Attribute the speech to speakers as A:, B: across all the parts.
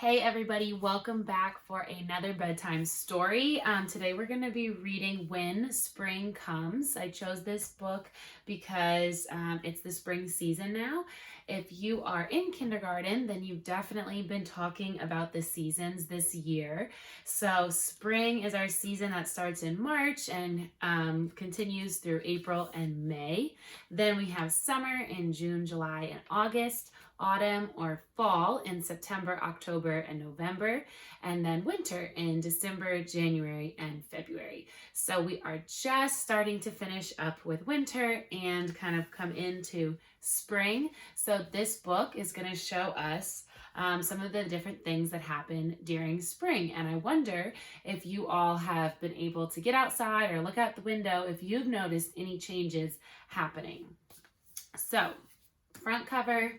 A: Hey everybody, welcome back for another bedtime story. Today we're going to be reading When Spring Comes. I chose this book because it's the spring season now. If you are in kindergarten, then you've definitely been talking about the seasons this year. So spring is our season that starts in March and continues through April and May. Then we have summer in June, July, and August. Autumn or fall in September, October, and November, and then winter in December, January, and February. So we are just starting to finish up with winter and kind of come into spring. So this book is going to show us some of the different things that happen during spring. And I wonder if you all have been able to get outside or look out the window if you've noticed any changes happening. So, front cover,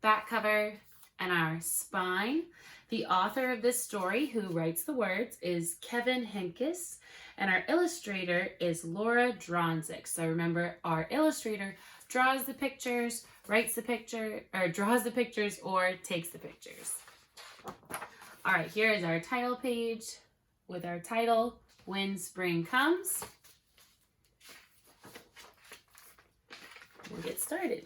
A: back cover, and our spine. The author of this story, who writes the words, is Kevin Henkes, and our illustrator is Laura Dronzik. So remember, our illustrator draws the pictures, writes the picture, or draws the pictures, or takes the pictures. All right, here is our title page with our title, When Spring Comes. We'll get started.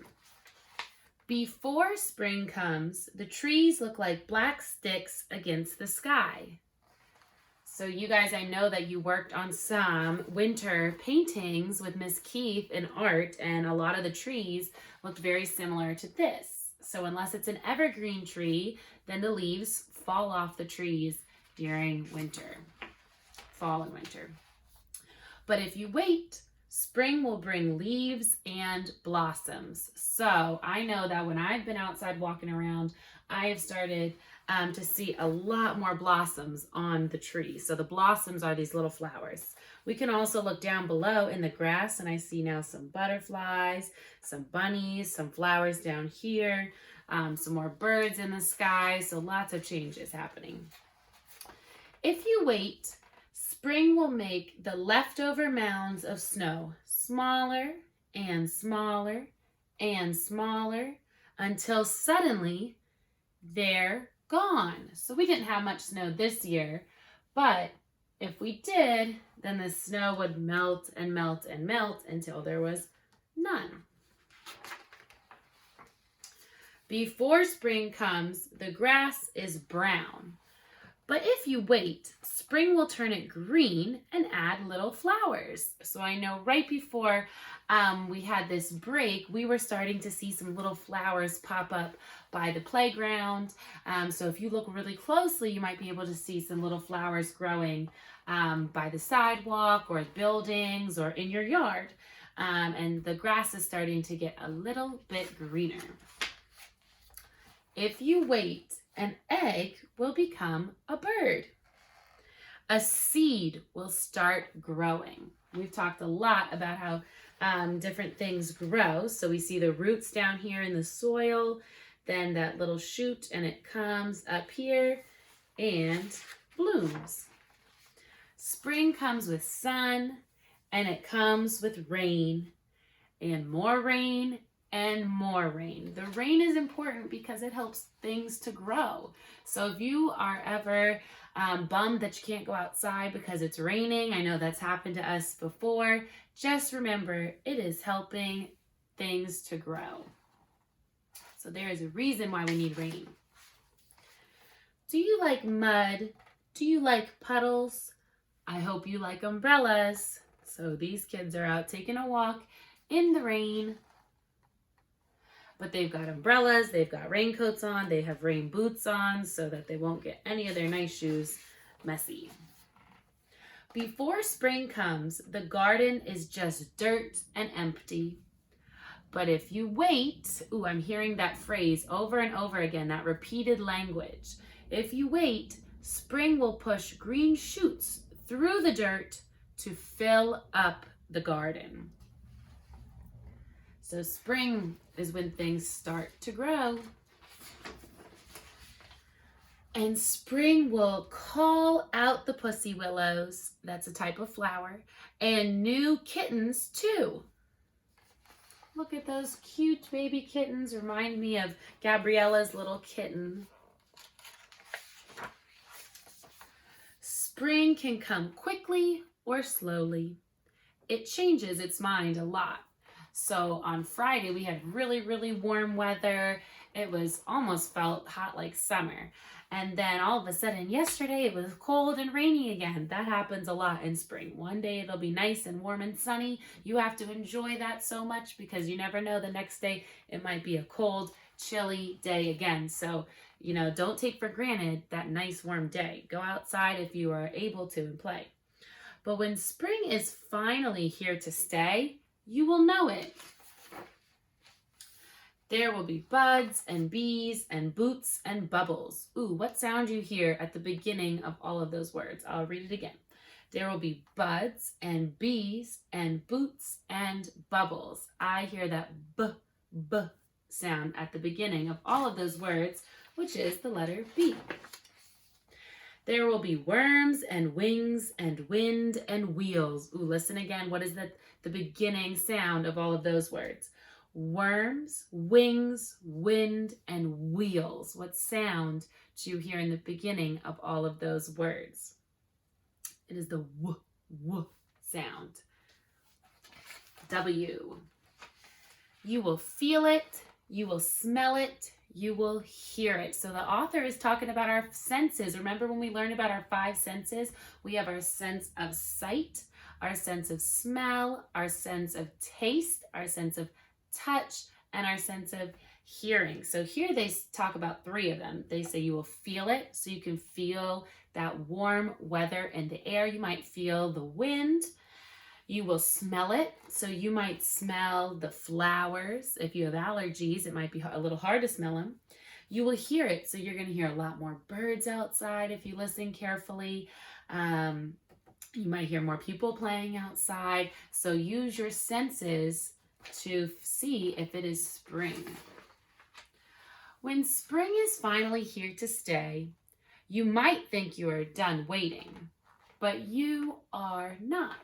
A: Before spring comes, the trees look like black sticks against the sky. So you guys, I know that you worked on some winter paintings with Miss Keith in art, and a lot of the trees looked very similar to this. So unless it's an evergreen tree, then the leaves fall off the trees during winter, fall and winter. But if you wait, spring will bring leaves and blossoms. So I know that when I've been outside walking around, I have started to see a lot more blossoms on the tree. So the blossoms are these little flowers. We can also look down below in the grass, and I see now some butterflies, some bunnies, some flowers down here, some more birds in the sky. So lots of changes happening. If you wait, spring will make the leftover mounds of snow smaller and smaller and smaller until suddenly they're gone. So we didn't have much snow this year, but if we did, then the snow would melt and melt and melt until there was none. Before spring comes, the grass is brown. But if you wait, spring will turn it green and add little flowers. So I know right before we had this break, we were starting to see some little flowers pop up by the playground. So if you look really closely, you might be able to see some little flowers growing by the sidewalk or buildings or in your yard. And the grass is starting to get a little bit greener. If you wait, an egg will become a bird. A seed will start growing. We've talked a lot about how different things grow. So we see the roots down here in the soil, then that little shoot, and it comes up here and blooms. Spring comes with sun, and it comes with rain, and more rain, and more rain. The rain is important because it helps things to grow. So if you are ever bummed that you can't go outside because it's raining, I know that's happened to us before, just remember it is helping things to grow. So there is a reason why we need rain. Do you like mud? Do you like puddles? I hope you like umbrellas. So these kids are out taking a walk in the rain. But they've got umbrellas, they've got raincoats on, they have rain boots on so that they won't get any of their nice shoes messy. Before spring comes, the garden is just dirt and empty. But if you wait, I'm hearing that phrase over and over again, that repeated language. If you wait, spring will push green shoots through the dirt to fill up the garden. So spring is when things start to grow. And spring will call out the pussy willows, that's a type of flower, and new kittens too. Look at those cute baby kittens, remind me of Gabriella's little kitten. Spring can come quickly or slowly. It changes its mind a lot. So on Friday, we had really, really warm weather. It was almost felt hot like summer. And then all of a sudden, yesterday, it was cold and rainy again. That happens a lot in spring. One day it'll be nice and warm and sunny. You have to enjoy that so much because you never know, the next day it might be a cold, chilly day again. So, don't take for granted that nice warm day. Go outside if you are able to and play. But when spring is finally here to stay, you will know it. There will be buds and bees and boots and bubbles. Ooh, what sound do you hear at the beginning of all of those words? I'll read it again. There will be buds and bees and boots and bubbles. I hear that b sound at the beginning of all of those words, which is the letter B. There will be worms and wings and wind and wheels. Ooh, listen again. What is the beginning sound of all of those words? Worms, wings, wind, and wheels. What sound do you hear in the beginning of all of those words? It is the w sound. W. You will feel it. You will smell it. You will hear it. So the author is talking about our senses. Remember when we learned about our 5 senses? We have our sense of sight, our sense of smell, our sense of taste, our sense of touch, and our sense of hearing. So here they talk about 3 of them. They say you will feel it, so you can feel that warm weather in the air. You might feel the wind. You will smell it, so you might smell the flowers. If you have allergies, it might be a little hard to smell them. You will hear it, so you're going to hear a lot more birds outside if you listen carefully. You might hear more people playing outside. So use your senses to see if it is spring. When spring is finally here to stay, you might think you are done waiting, but you are not.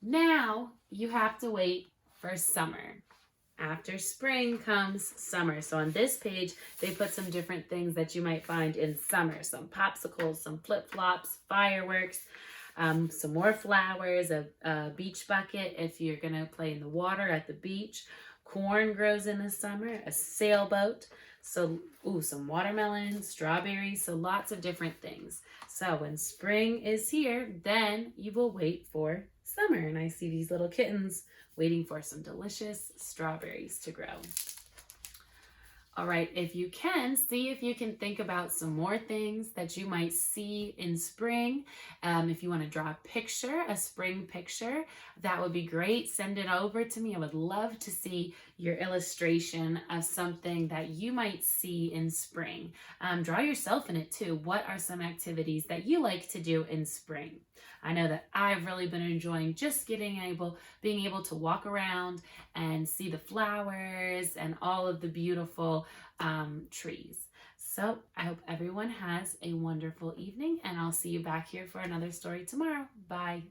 A: Now you have to wait for summer. After spring comes summer. So on this page, they put some different things that you might find in summer. Some popsicles, some flip-flops, fireworks, some more flowers, a beach bucket if you're going to play in the water at the beach. Corn grows in the summer, a sailboat. So, some watermelons, strawberries, so lots of different things. So when spring is here, then you will wait for summer. And I see these little kittens waiting for some delicious strawberries to grow. All right, if you can, see if you can think about some more things that you might see in spring. If you want to draw a spring picture, that would be great. Send it over to me. I would love to see your illustration of something that you might see in spring. Draw yourself in it too. What are some activities that you like to do in spring? I know that I've really been enjoying just being able to walk around and see the flowers and all of the beautiful trees. So I hope everyone has a wonderful evening, and I'll see you back here for another story tomorrow. Bye.